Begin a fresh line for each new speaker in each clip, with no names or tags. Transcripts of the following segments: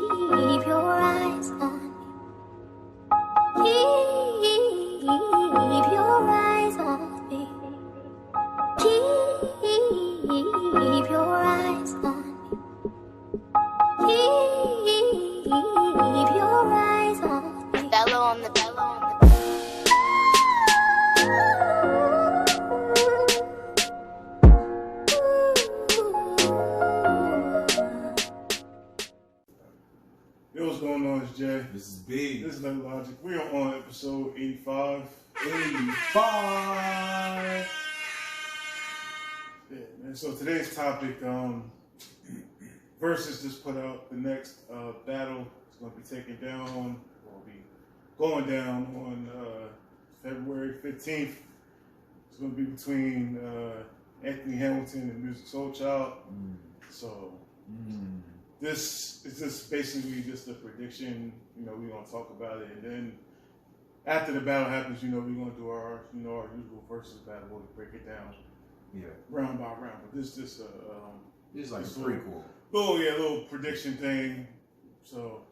your eyes on me. Keep your eyes on me. Keep your eyes on me. Keep your eyes on me. Bellow on the bellow on the
Yo, what's going on? It's Jay.
This is Big.
This is No Logic. We are on episode 85.
85.
Yeah, man. So today's topic, versus just put out the next battle. It's going to be taken down, or be going down on February 15th. It's going to be between Anthony Hamilton and Musiq Soulchild. So this is just basically just a prediction. You know, we're going to talk about it, and then after the battle happens, you know, we're going to do our usual versus battle where we break it down, round by round. But this just
It's like a prequel.
Little prediction thing. So,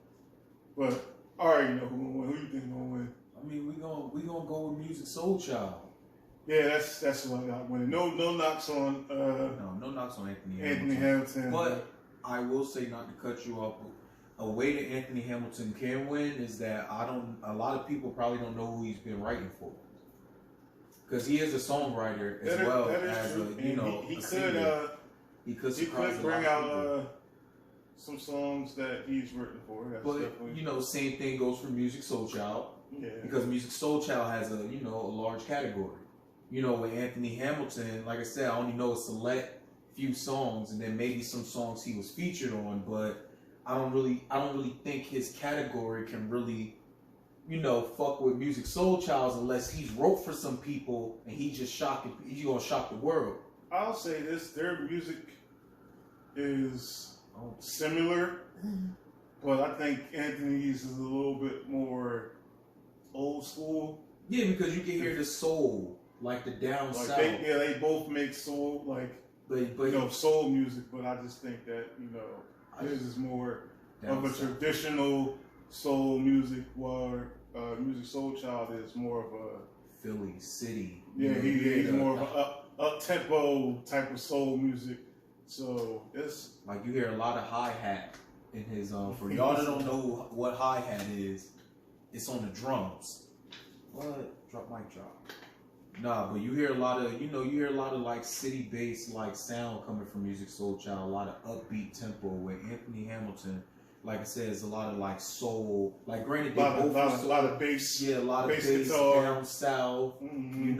but I already know who gonna win. Who you think gonna win?
I mean, we gonna go with Musiq Soulchild.
Yeah, that's what I got winning. No knocks on
No knocks on
Anthony Hamilton.
But I will say, not to cut you off, a way that Anthony Hamilton can win is that a lot of people probably don't know who he's been writing for. Because he is a songwriter as well as he could
bring out some songs that he's written for. That's
but
definitely...
you know, same thing goes for Musiq Soulchild.
Yeah.
Because Musiq Soulchild has a large category. You know, with Anthony Hamilton, like I said, I only know a select few songs, and then maybe some songs he was featured on, but I don't really think his category can really, fuck with Musiq Soulchild unless he's wrote for some people and he's gonna shock the world.
I'll say this: their music is similar, but I think Anthony's is a little bit more old school.
Yeah, because you can hear the soul, like the down south.
They both make soul, soul music, but I just think that his is more of a traditional soul music, while Musiq Soulchild is more of a
Philly city.
Yeah, he's more of a up tempo type of soul music. So it's
like you hear a lot of hi hat in his. For y'all that don't know what hi hat is, it's on the drums. What? Mic drop. Nah, but you hear a lot of, like city bass like sound coming from Musiq Soulchild, a lot of upbeat tempo. With Anthony Hamilton, like I said, it's a lot of like soul. Like granted,
a lot of bass.
Yeah, a lot of bass
guitar.
Down south. Mm-hmm. You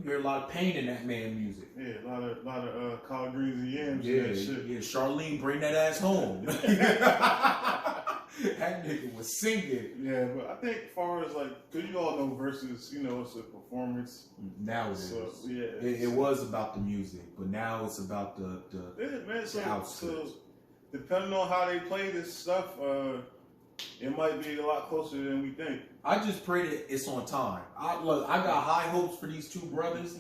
hear a lot of pain in that man music.
Yeah, a lot of collard greens and yams.
Yeah,
and that shit.
Yeah. Charlene, bring that ass home. That nigga was singing.
Yeah, but I think as far as cause you all know versus, it's a performance.
Now it is.
So, yeah.
It was about the music, but now it's about the
So depending on how they play this stuff, it might be a lot closer than we think.
I just pray that it's on time. I got high hopes for these two brothers.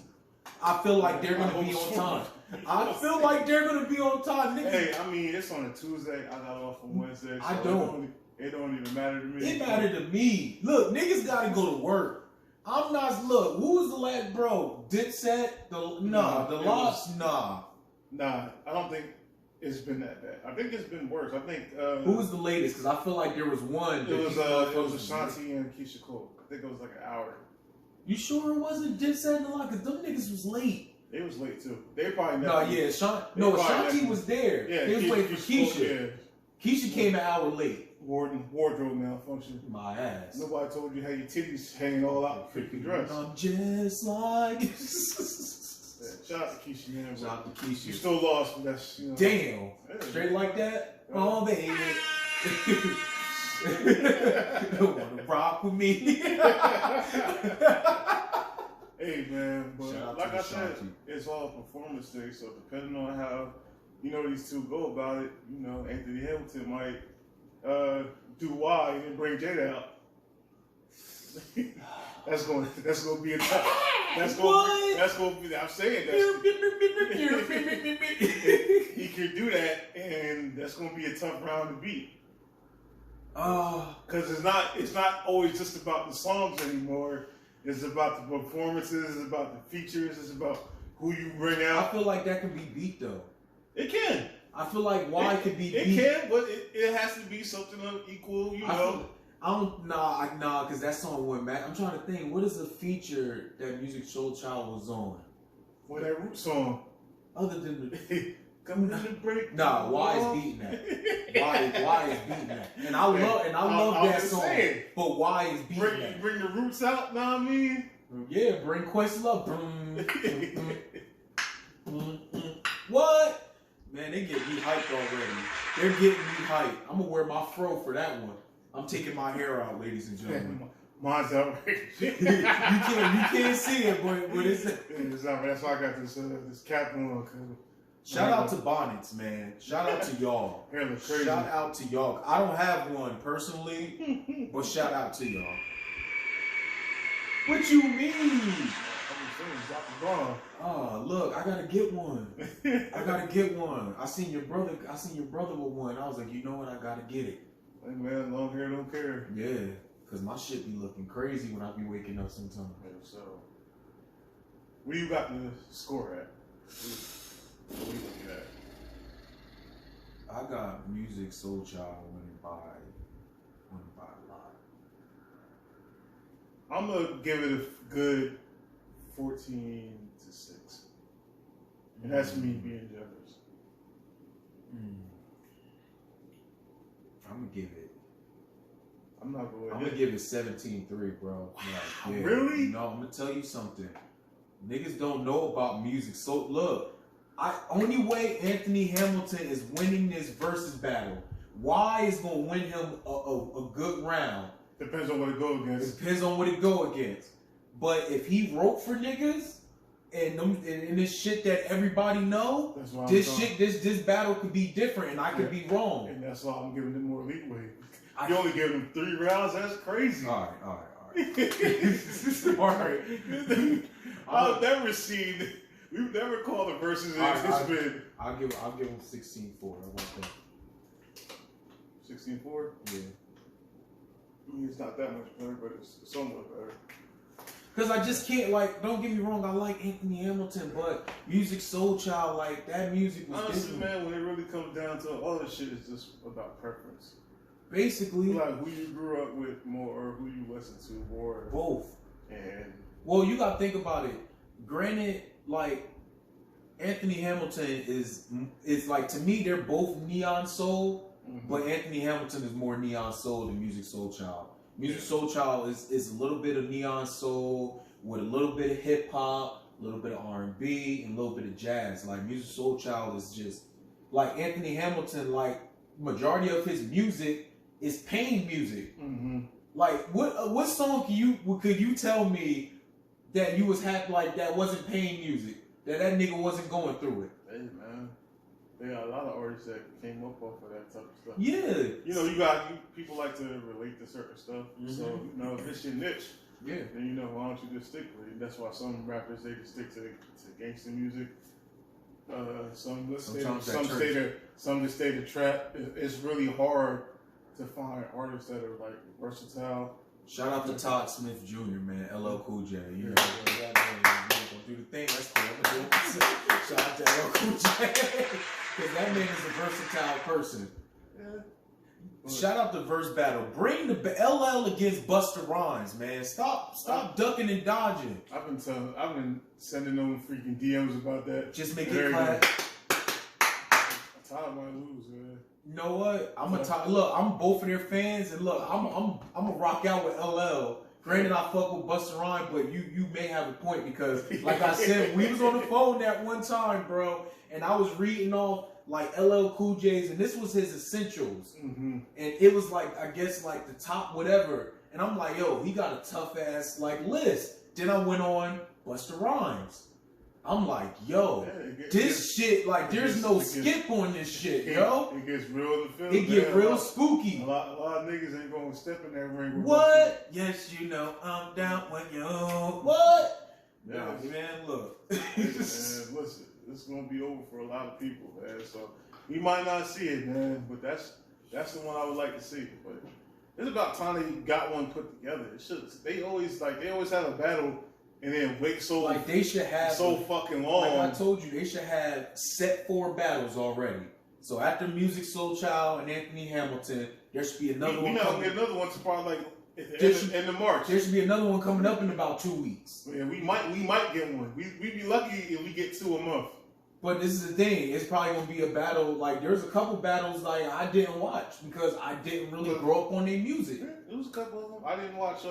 I feel like they're gonna be on time. I feel like they're gonna be on time, nigga.
Hey, I mean, it's on a Tuesday. I got off on Wednesday. So it don't even matter to me.
It mattered to me. Look, niggas gotta go to work. I'm not. Look, who was the last bro? Dipset? Nah,
I don't think it's been that bad. I think it's been worse. I think.
Who was the latest? Because I feel like there was one.
It was Ashanti and Keisha Cole. I think it was like an hour.
You sure it wasn't Dipset and a lot? Because them niggas was late.
They was late too. They probably
never. Ashanti was there.
Yeah,
he was waiting for Keisha.
Yeah.
Keisha came an hour late.
Wardrobe malfunction.
My ass.
Nobody told you how your titties hanging all out for your dress.
I'm just like.
Shout out to Keisha, man.
Shout out to Keisha.
You still lost, but that's
Damn. Straight like that? Yeah. Oh, baby. Don't wanna rock with me.
Hey man, but like I said, it's all performance thing. So depending on how these two go about it, Anthony Hamilton might do Y and then bring Jada out. That's gonna be a tough. That's gonna be. I'm saying that he could do that, and that's gonna be a tough round to beat. Because it's not always just about the songs anymore. It's about the performances. It's about the features. It's about who you bring out.
I feel like that can be beat though.
It can.
I feel like why could be beat.
It can, but it has to be something of equal. You know.
Because that song went back. I'm trying to think. What is a feature that Soulchild was on?
What that root song?
Other than the
Coming in the break.
Nah, why is beating that? Why is beating that? And I love that song. Saying, but why is beating that?
Bring the roots out, know what I mean?
Yeah, bring Questlove. What? Man, they get me hyped already. They're getting me hyped. I'm gonna wear my fro for that one. I'm taking my hair out, ladies and gentlemen.
Mine's out.
you can't see it, but it's
out. That's why I got this cap on.
Shout out to bonnets, man. Shout out to y'all. Shout out to y'all. I don't have one personally, but shout out to y'all. What you mean? Oh, look, I gotta get one. I seen your brother with one. I was like, you know what? I gotta get it.
Hey man, long hair don't care.
Yeah, cause my shit be looking crazy when I be waking up sometimes.
Yeah, so, where you got the score at? What are you looking at?
I got Musiq Soulchild winning by a lot.
I'm gonna give it a good 14-6, and that's me being generous. I'm not going.
I'm gonna give it 17-3, bro. Like, yeah.
Really?
No, I'm gonna tell you something. Niggas don't know about music. So look. Only way Anthony Hamilton is winning this versus battle. Why is gonna win him a good round?
Depends on what it go against.
Depends on what it go against. But if he wrote for niggas and this shit that everybody know, this battle could be different and I could be wrong.
And that's why I'm giving him more leeway. You only gave him 3 rounds. That's crazy.
All right.
I've never seen. We've never called a versus in history.
I'll give him 16-4. I want that.
16-4?
Yeah.
I mean, it's not that much better, but it's somewhat better.
Cause I just can't don't get me wrong, I like Anthony Hamilton, but Musiq Soulchild, like that music was
honestly,
different.
man, when it really comes down to all this shit, is just about preference.
Basically,
like who you grew up with more, or who you listen to more.
Both.
And
well, you gotta think about it. Granted, like Anthony Hamilton is like, to me they're both neon soul, but Anthony Hamilton is more neon soul than Musiq Soulchild. Musiq Soulchild is a little bit of neon soul with a little bit of hip hop, a little bit of R&B, and a little bit of jazz. Like Musiq Soulchild is just like Anthony Hamilton. Like majority of his music is pain music. Like what song could you tell me that you was happy, like that wasn't pain music, that nigga wasn't going through it?
Hey man, there are a lot of artists that came up off of that type of stuff.
Yeah,
you know, people like to relate to certain stuff. So you know, if it's your niche, then you know, why don't you just stick with it? That's why some rappers, they just stick to gangster music. Some just stay to trap. It's really hard to find artists that are like versatile.
Shout out to Todd Smith Jr., man, LL Cool J. You know, that man gonna do the thing. That's cool. Shout out to LL Cool J, because that man is a versatile person. Yeah. Shout out to verse battle. Bring the LL against Busta Rhymes, man. Stop ducking and dodging.
I've been sending them freaking DMs about that.
Just make it clap.
Todd might lose, man.
You know what? Look, I'm both of their fans, and look, I'm gonna rock out with LL. Granted, I fuck with Busta Rhymes, but you may have a point, because, like I said, we was on the phone that one time, bro, and I was reading off like LL Cool J's, and this was his essentials, and it was like, I guess, like the top whatever, and I'm like, yo, he got a tough ass like list. Then I went on Busta Rhymes. I'm like, yo, shit, like, there's no skip on this shit, yo.
It gets real in the film.
It get real spooky.
A lot of niggas ain't gonna step in that ring.
What? Yes, you know, I'm down with you. What? Yeah, man, look.
Man, listen, this is gonna be over for a lot of people, man. So we might not see it, man, but that's That's the one I would like to see. But it's about time they got one put together. It should. They always have a battle and then wait so
like they should have
so fucking long.
Like I told you, they should have set 4 battles already. So after Musiq, Soulchild, and Anthony Hamilton, there should be another one.
Another one's probably like at the end of March.
There should be another one coming up in about 2 weeks.
Yeah, we might get one. We'd be lucky if we get 2 a month.
But this is the thing. It's probably gonna be a battle. Like there's a couple battles like I didn't watch because I didn't really grow up on their music.
It was a couple of them. I didn't watch.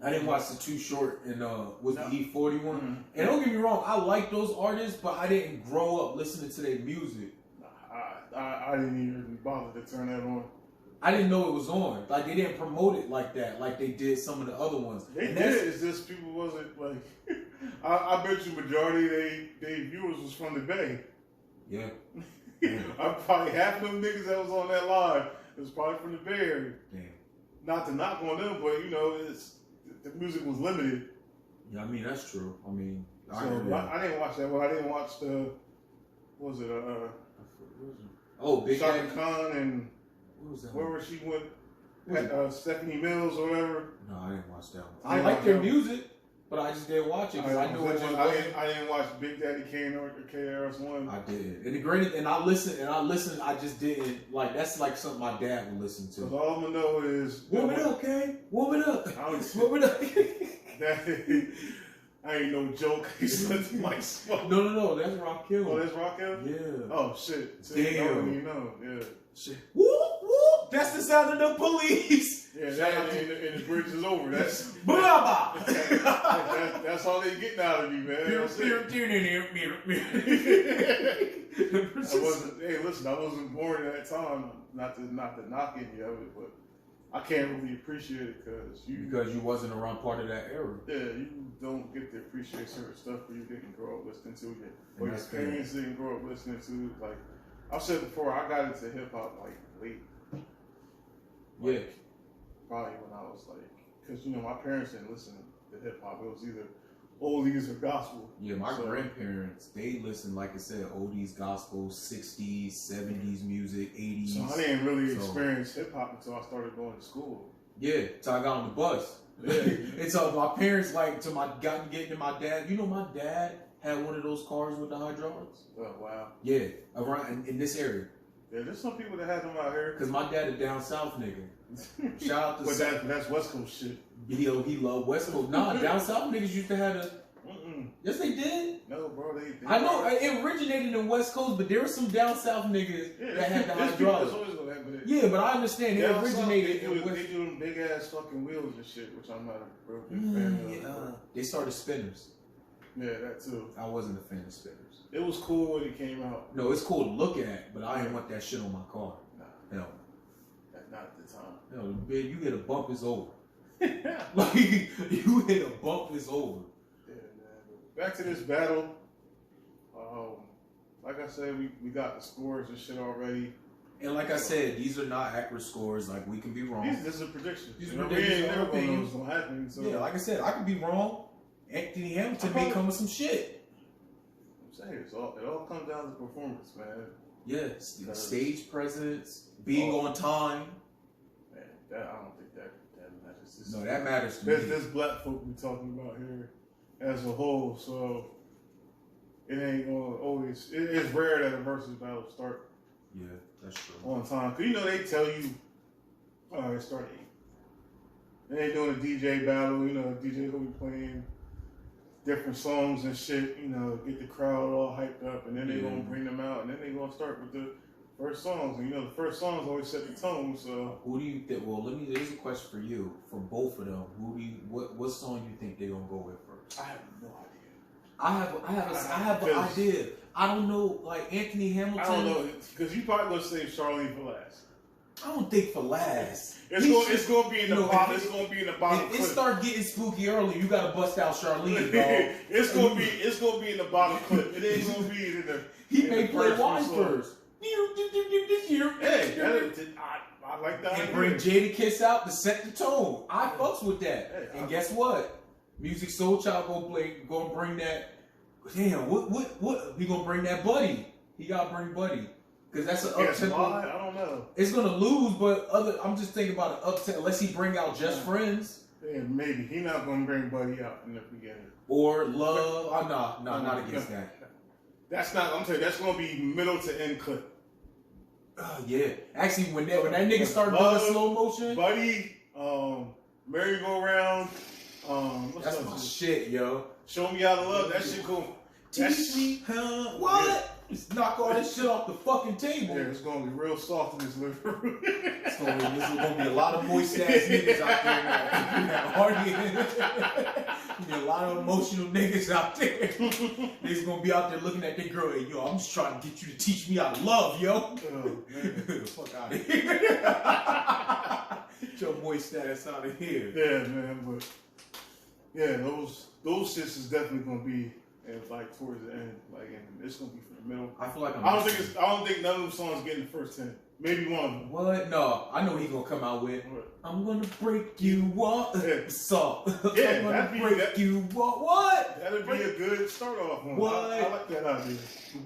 I didn't watch the Too Short and was the E40 one.
Mm-hmm.
And don't get me wrong, I like those artists, but I didn't grow up listening to their music.
I didn't even bother to turn that on.
I didn't know it was on. Like they didn't promote it like that, like they did some of the other ones.
They did. It's just people wasn't like. I bet you majority they viewers was from the Bay.
Yeah.
I'm probably half of them niggas that was on that live was probably from the Bay Area. Damn. Not to knock on them, but you know, the music was limited.
Yeah, I mean that's true. I mean,
I didn't watch that one. I didn't watch the. What was it?
Big
Shaka Khan and
what was that?
Wherever she went, Stephanie Mills or whatever.
No, I didn't watch that one. I like their music, but I just didn't watch it because I knew it just wasn't.
I didn't watch Big Daddy Kane or KRS-One.
I did, and the greatest, and I listened. I just didn't like. That's like something my dad would listen to.
Because all I'm gonna know is
warm it up, Kane. Warm it up. Warm it up.
I ain't no joke. He's nothing like smoke.
No. That's Rakim.
Oh, that's Rakim?
Yeah.
Oh, shit.
Damn.
I don't even know. Yeah.
Shit. Whoop, whoop. That's the sound of the police.
Yeah, and the bridge is over. That's
blah.
That's all they getting out of you, man. Hey, listen, I wasn't born at that time. Not to knock any of it, but I can't really appreciate it because you
wasn't around part of that era.
Yeah, you don't get to appreciate certain stuff that you didn't grow up listening to yet, or your parents didn't grow up listening to. Like I've said before, I got into hip hop like late. Probably when I was like, because my parents didn't listen to hip hop. It was either oldies or gospel.
Yeah, my grandparents, they listened, like I said, oldies, gospel, 60s, 70s music, 80s.
So I didn't really experience hip hop until I started going to school.
Yeah, till I got on the bus. Yeah. And so my parents, getting to my dad. My dad had one of those cars with the hydraulics.
Oh, wow.
Yeah, around in this area.
Yeah, there's some people that have them out here.
Because my dad is down south nigga. Shout out to
But that's West Coast shit.
He love West Coast. Nah, down south niggas used to have Yes, they did.
No, bro, they
I know it originated in West Coast, but there were some down south niggas that had the hydraulics. Yeah, but I understand it originated in West.
They do them big ass fucking wheels and shit, which I'm not a real big fan of.
They started spinners.
Yeah, that too.
I wasn't a fan of spinners.
It was cool when it came out.
No, it's cool to look at, but I didn't want that shit on my car.
Nah.
Hell.
Not at the time.
No, man, you hit a bump, it's over. Like, you hit a bump, it's over.
Yeah, man. Back to this battle. Like I said, we got the scores and shit already.
And like I said, these are not accurate scores. Like, we can be wrong.
This is a prediction.
These
are predictions. Never gonna know what's gonna happen. So.
Yeah, like I said, I could be wrong. Anthony Hamilton may come with some shit.
I'm saying it all comes down to performance, man.
Yeah, stage presence, being on time.
Man, I don't think that matters.
No, that matters to me.
There's black folk we talking about here as a whole, so it ain't gonna always. It's rare that a versus battle start.
Yeah, that's true.
On time, cause they tell you, it start 8. They ain't doing a DJ battle. DJ gonna be playing different songs and shit, get the crowd all hyped up, and then they're gonna bring them out, and then they're gonna start with the first songs. And the first songs always set the tone. So
who do you think? Well, there's a question for you. For both of them, what song you think they're gonna go with first?
I have no idea.
I have an idea. I don't know, like Anthony Hamilton.
I don't know, because you probably gonna save Charlene for last.
I don't think for last.
It's gonna be in the bottom. It's gonna be in the bottom.
If it start getting spooky early, you gotta bust out Charlene, dog.
It's gonna be in the bottom clip. It ain't gonna be in the.
He may play Wise first.
Hey, I like that.
And bring Jada Kiss out to set the tone. I fucks with that. Hey, and guess what? Musiq Soulchild gonna bring that. Damn, what? He gonna bring that Buddy. He gotta bring Buddy. Because that's an
Against
up-tempo.
Live? I don't know.
It's gonna lose, but I'm just thinking about an up-tempo. Unless he bring out Just Friends.
Yeah, maybe. He not gonna bring Buddy out in the beginning.
Or Love. Oh, no, not against that.
That's not, I'm telling you, that's gonna be middle to end clip.
Yeah. Actually, when that nigga started doing slow motion.
Buddy, merry-go-round,
That's my shit, yo.
Show Me How to Love, that shit cool.
Teach me how. What? Yeah. Just knock all this shit off the fucking table.
Yeah, it's gonna be real soft in this living room.
This is gonna be a lot of moist ass niggas out there. A lot of emotional niggas out there. Niggas gonna be out there looking at their girl. Hey, yo, I'm just trying to get you to teach me how to love, yo.
Oh, man.
The fuck out of here. Get your moist ass out of here.
Yeah, man, but yeah, those shits is definitely gonna be like towards the end, like, and it's gonna be for the middle.
I feel like
I don't think none of them songs get in the first 10. Maybe one of them.
What? No, I know what he's gonna come out with. What? I'm gonna break you off.
Yeah.
So
yeah,
I'm gonna break you off. What?
That'd be a good start off one.
What?
I like that idea.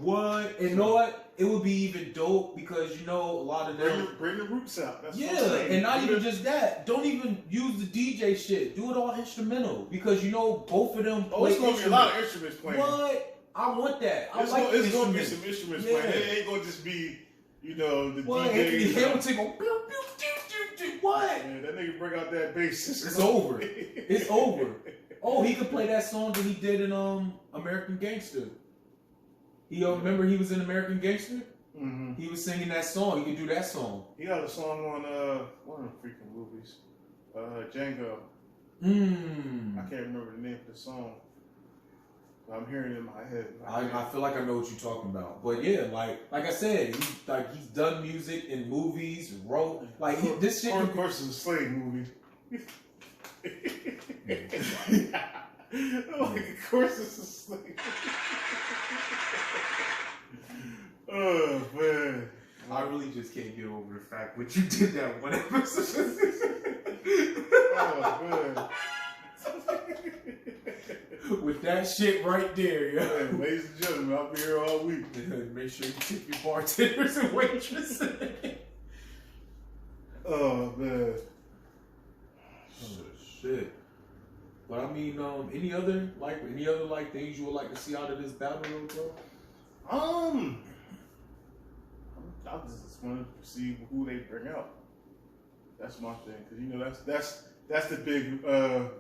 What? And you know what? It would be even dope because, you know, a lot of them
bring the roots out. That's
yeah, and not even just that. Don't even use the DJ shit. Do it all instrumental because, you know, both of them.
Oh, it's gonna be a lot of instruments playing.
What? I want that.
It's gonna be some instruments playing. It ain't gonna just be, you know, the
what?
DJ.
Anthony Hamilton go. What?
Man, that nigga bring out that bass.
It's over. It's over. Oh, he could play that song that he did in American Gangster. Remember he was in American Gangster?
Mm-hmm.
He was singing that song. He could do that song.
He got a song on one of the freaking movies, Django. I can't remember the name of the song. I'm hearing it in my head.
I feel like I know what you're talking about. But yeah, like I said, he's done music in movies, wrote this shit.
Of course, it's a slave movie. Of course, it's a slave. Oh man,
I really just can't get over the fact that you did that one episode.
Oh man.
With that shit right there, yo.
Yeah, ladies and gentlemen, I'll be here all week.
Make sure you tip your bartenders and waitresses.
Oh man.
Oh, shit. But I mean, any other things you would like to see out of this battle, bro?
I just want to see who they bring out. That's my thing, because you know that's the big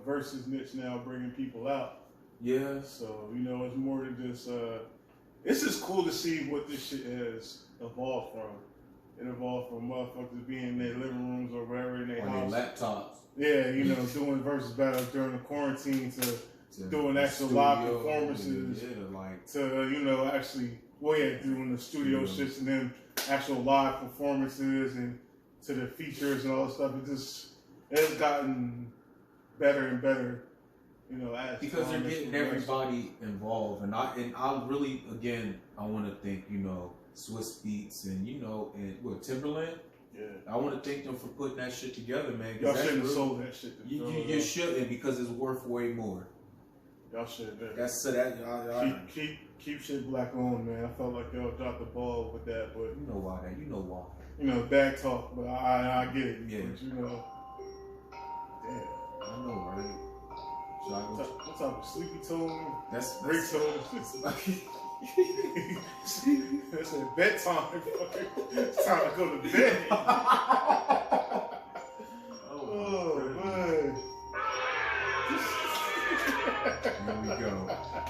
versus niche now, bringing people out.
Yeah.
So you know, it's more than just. It's just cool to see what this shit has evolved from. It evolved from motherfuckers being in their living rooms or wherever in their house.
Their laptops.
Yeah, you know, doing versus battles during the quarantine to doing actual live performances. To, you know, actually, doing the studio shits and then actual live performances and to the features and all that stuff. It's gotten better and better, you know,
because they're getting everybody involved. And I really, again, I want to thank, you know, Swiss Beats and, you know, and Timberland. Yeah. I want to thank them for putting that shit together, man.
Y'all shouldn't have sold that shit.
You shouldn't, because it's worth way more.
Y'all should. Keep shit black on, man. I felt like y'all dropped the ball with that, but
you know why?
You know, bad talk, but I get it. Yeah. But, you know, damn.
I know, right?
What type of sleepy tone?
That's
tone. That's a bedtime. It's time to go to bed. Oh man.
Here we go.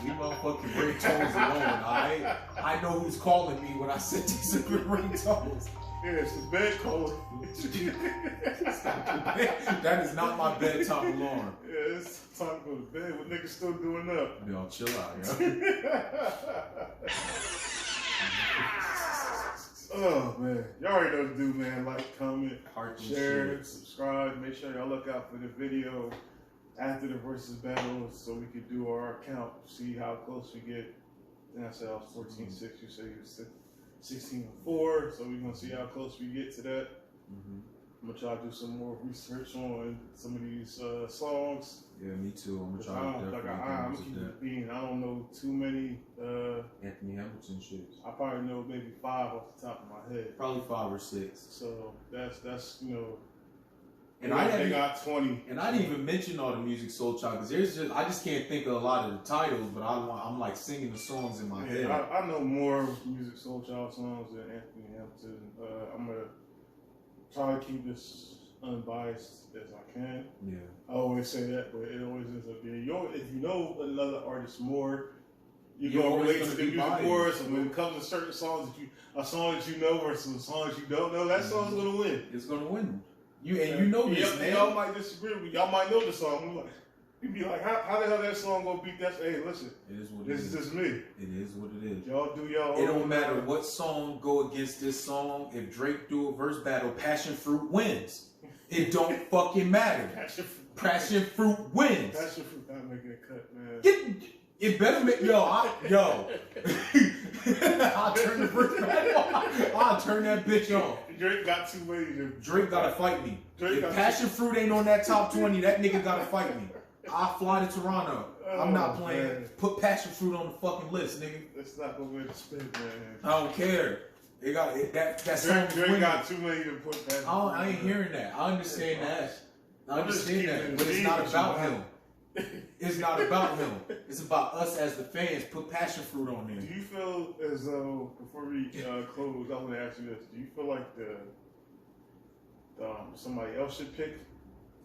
Leave motherfucking ringtones alone, alright? I know who's calling me when I set these ringtones.
Yeah, it's the bed calling.
That is not my bedtime alarm.
Yeah, it's time to go to bed. What niggas still doing up?
Yo, chill out, yo.
Oh man, y'all already know what to do, man. Like, comment, share,
shit.
subscribe. Make sure y'all look out for the video after the versus battle so we could do our count, see how close we get. Then I said I was 14-6, you said you was 16-4, so we're gonna see how close we get to that. I'm gonna try to do some more research on some of these songs.
Yeah, me too. I'm gonna try to definitely
I'm keep it being. I don't know too many
Anthony Hamilton shit.
I probably know maybe 5 off the top of my head.
Probably 5 or 6.
So that's you know.
And
they got 20.
And I didn't even mention all the Musiq Soulchild because I just can't think of a lot of the titles, but I'm like singing the songs in my head.
I know more Musiq Soulchild songs than Anthony Hamilton. I'm gonna try to keep this unbiased as I can.
Yeah.
I always say that, but it always ends up being. If you know another artist more, you're gonna relate to the music more. So when it comes to certain songs a song that you know versus a song that you don't know, that song's gonna win.
It's gonna win. You know this, man.
Y'all might disagree with me. Y'all might know the song. You'd be like, how the hell that song gonna beat that? Hey, listen.
It is what
this is just me.
It is what it is.
Y'all do y'all.
It don't matter what song go against this song. If Drake do a verse battle, Passion Fruit wins. It don't fucking matter. Passion Fruit wins.
Passion Fruit not making a cut, man.
It better make I'll turn the verse battle. I'll turn that bitch on.
Drake got too many.
Drake gotta fight me. If Passion Fruit ain't on that top 20, that nigga gotta fight me. I'll fly to Toronto. I'm not playing. Man. Put Passion Fruit on the fucking list, nigga.
That's not gonna make it spin, man.
I don't care. It got that song.
Drake got too many to put Passion Fruit.
I ain't hearing that. I understand that. I understand that, but it's not about him. It's not about him. It's about us as the fans. Put Passion Fruit on there.
Do you feel as though, before we close, I want to ask you this: do you feel like somebody else should pick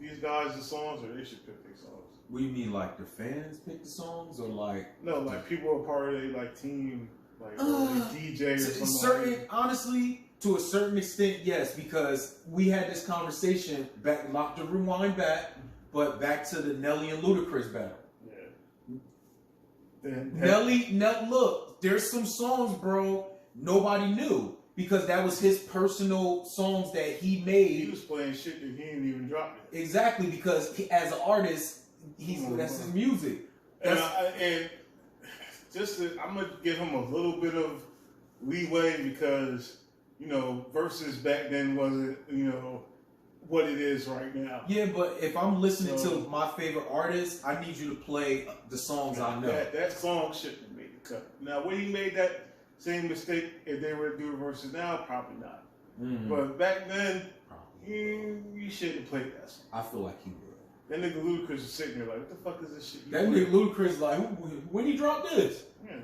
these guys the songs, or they should pick their songs?
What do you mean, like the fans pick the songs, or like
no, like people are part of a team, like DJ or something?
Honestly, to a certain extent, yes, because we had this conversation back. Lock the rewind back. But back to the Nelly and Ludacris battle. Yeah. Look, there's some songs, bro, nobody knew. Because that was his personal songs that he made.
He was playing shit that he didn't even drop yet.
Exactly, because as an artist, that's his music.
And I'm going to give him a little bit of leeway because, versus back then wasn't, what it is right now.
Yeah, but if I'm listening to my favorite artist, I need you to play the songs I know.
That song shouldn't have made the cut. Now, would he made that same mistake if they were to do it versus now? Probably not. Mm-hmm. But back then, you shouldn't have played that song.
I feel like he would.
That nigga Ludacris is sitting there like, what the fuck is this shit?
That nigga Ludacris like, when he dropped this?
Yeah,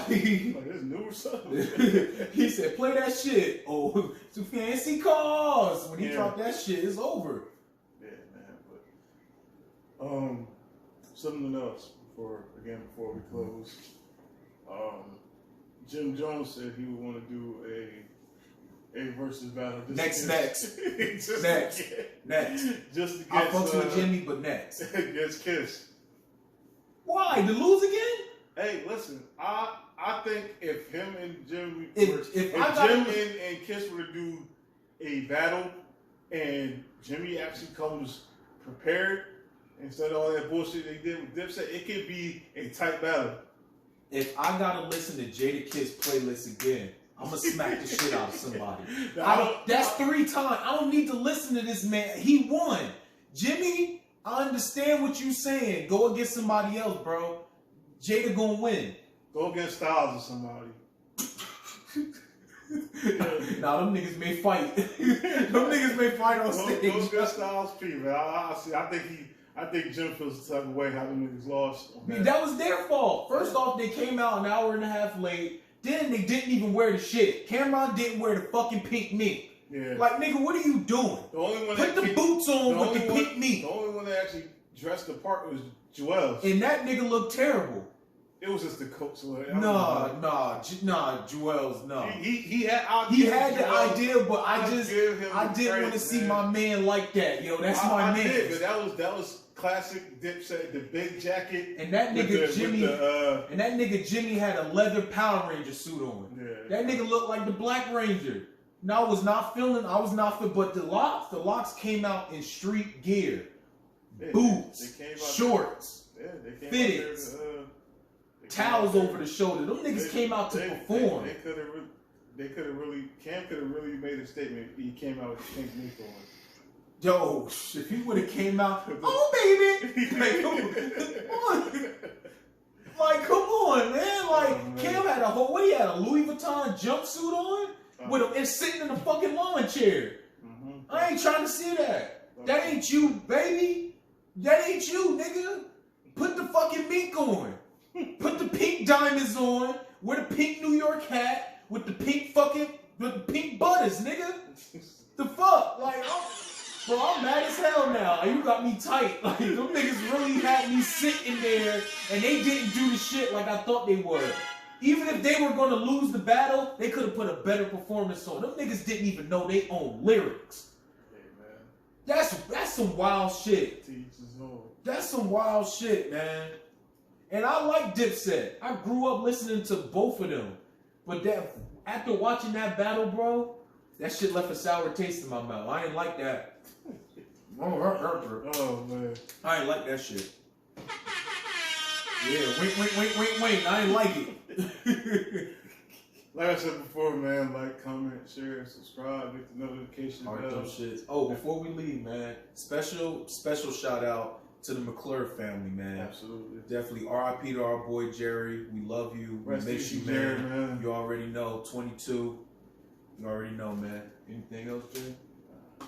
this new or something.
He said, play that shit. Oh, some fancy cars. When he dropped that shit, it's over.
Yeah, man. But something else before we close. Jim Jones said he would want to do a versus battle.
Next. Just
to get.
I fucks with Jimmy, but next.
Against Kiss.
Why? To lose again?
Hey, listen. I think if him and Jim,
if
Jim and Kiss were to do a battle, and Jimmy actually comes prepared instead of all that bullshit they did with Dipset, it could be a tight battle.
If I gotta listen to Jadakiss playlist again, I'm gonna smack the shit out of somebody. That's 3 times. I don't need to listen to this man. He won. Jimmy, I understand what you're saying. Go against somebody else, bro. Jada gonna win.
Go against Styles or somebody.
Nah, them niggas may fight. Them niggas may fight on stage.
Go against Styles P, man. I think Jim feels the type of way how them niggas lost.
That was their fault. First off, they came out an hour and a half late. Then they didn't even wear the shit. Cameron didn't wear the fucking pink mink.
Yeah.
Like, nigga, what are you doing?
The only one
Put the boots on with the pink mink.
The only one that actually dressed the part was Joel's.
And that nigga looked terrible.
It was just the coat.
Nah, Joel's, no.
He had
the idea, but I didn't want to see my man like that. Yo, that's my man.
Did, but that was classic Dipset, the big jacket.
And that nigga Jimmy had a leather Power Ranger suit on. Yeah. That nigga looked like the Black Ranger. No, I was not feeling, but the locks came out in street gear. Boots, shorts, fitteds. Towels over the shoulder. Them niggas came out to perform.
Cam could have really made a statement. He came out with the pink mink on.
Yo, if he would have came out, oh baby, like, come on. Like, come on, man. Like, Cam had a whole, what he had, a Louis Vuitton jumpsuit on with him and sitting in a fucking lawn chair. I ain't trying to see that. That ain't you, baby. That ain't you, nigga. Put the fucking mink on. Put the pink diamonds on. Wear the pink New York hat with the pink butters, nigga. The fuck? Like, bro, I'm mad as hell now. You got me tight. Like, them niggas really had me sitting there and they didn't do the shit like I thought they would. Even if they were gonna lose the battle, they could have put a better performance on. Them niggas didn't even know their own lyrics. That's some wild shit. That's some wild shit, man. And I like Dipset. I grew up listening to both of them. But that after watching that battle, bro, that shit left a sour taste in my mouth. I ain't like that.
Oh man.
I ain't like that shit. Yeah, wait. I ain't like it.
Like I said before, man, like, comment, share, subscribe, get the notification bell.
Oh, before we leave, man, special shout out to the McClure family, man.
Absolutely.
Definitely RIP to our boy Jerry. We love you. We miss you,
Jerry, man.
You already know. 22. You already know, man. Anything else, Jay?
All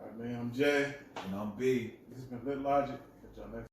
right, man. I'm Jay.
And I'm B.
This has been Lit Logic. Catch y'all next time.